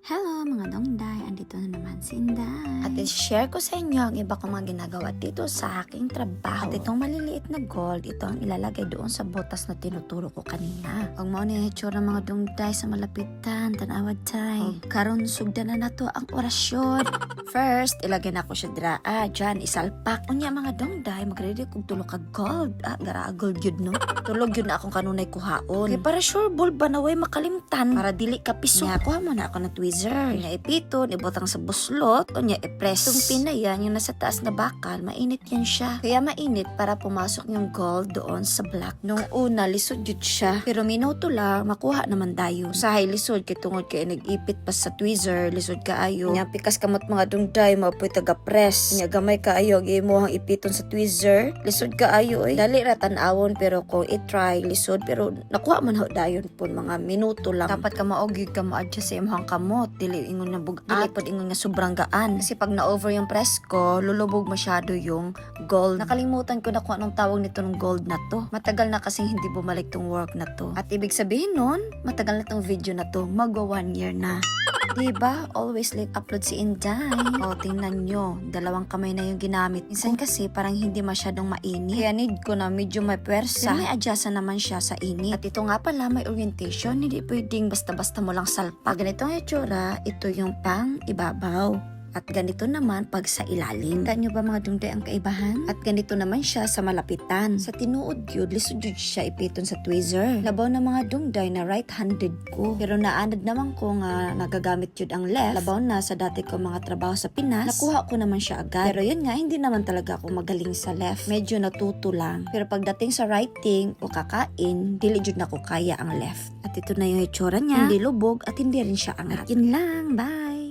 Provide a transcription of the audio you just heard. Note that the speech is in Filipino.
Hello mga dongday, andito na naman si Inday. At i-share ko sa inyo ang iba kong mga ginagawa dito sa aking trabaho. At itong maliliit na gold, ito ang ilalagay doon sa botas na tinuturo ko kanina. Huwag mo na itsura mga dongday sa malapitan, tanawad tay. Karon sugdan na nato ang orasyon. First, ilagay na ko siya dyan, isalpak. Unya mga dongday, magready kong tulog ka gold. Gara gold yun no? Tulog yun na akong kanunay kuhaon. Kaya para sure ball ba naway makalimtan? Para dili ka piso. Kaya kuha mo na ako na tweezer. Unya ipiton, ibutang sa buslot. Unya i-press. Itong pinayan, yung nasa taas na bakal, mainit yan siya. Kaya mainit para pumasok yung gold doon sa black. Nung una, lisod yun siya. Pero minuto lang, makuha naman dayo. Usahay lisod, kay tungod kay nag-ipit pa sa tweezer, lisod kaayo. Unya pikas kamot mga dungday, mapoy taga-press. Unya gamay kaayo, mo ang ipiton sa tweezer, lisod kaayo. Dali ra tan-awon, pero kung i-try, lisod. Pero nakuha man ho dayon po, mga minuto lang. Dapat ka maogyod ka mo-adjust sa imong kamot. Dili ingon na bugat. Dili pod ingon nga sobrang gaan. Kasi pag na-over yung press ko, lulubog masyado yung gold. Nakalimutan ko na kung anong tawag nito ng gold na to. Matagal na kasing hindi bumalik tong work na to. At ibig sabihin nun, matagal na tong video na to. Magwa 1 year na. Diba? Always like upload si Inday. O, tingnan nyo. 2 kamay na yung ginamit. Minsan kasi parang hindi masyadong mainit. Kaya need ko na medyo may pwersa. Pero may adjustan naman siya sa init. At ito nga pala, may orientation. Hindi pwedeng basta-basta mo lang salpak. Ganitong itsura, ito yung pang ibabaw. At ganito naman pag sa ilalim. Kita nyo ba mga dungday ang kaibahan? At ganito naman siya sa malapitan. Sa tinuod yun, lisod yun siya ipiton sa tweezer. Labaw na mga dungday na right-handed ko. Pero naanad naman ko nga nagagamit yun ang left. Labaw na sa dati ko mga trabaho sa Pinas. Nakuha ko naman siya agad. Pero yun nga, hindi naman talaga ako magaling sa left. Medyo natuto lang. Pero pagdating sa writing o kakain, dili jud na ko kaya ang left. At ito na yung itsura niya. Hindi lubog at hindi rin siya angat. At yun lang, bye!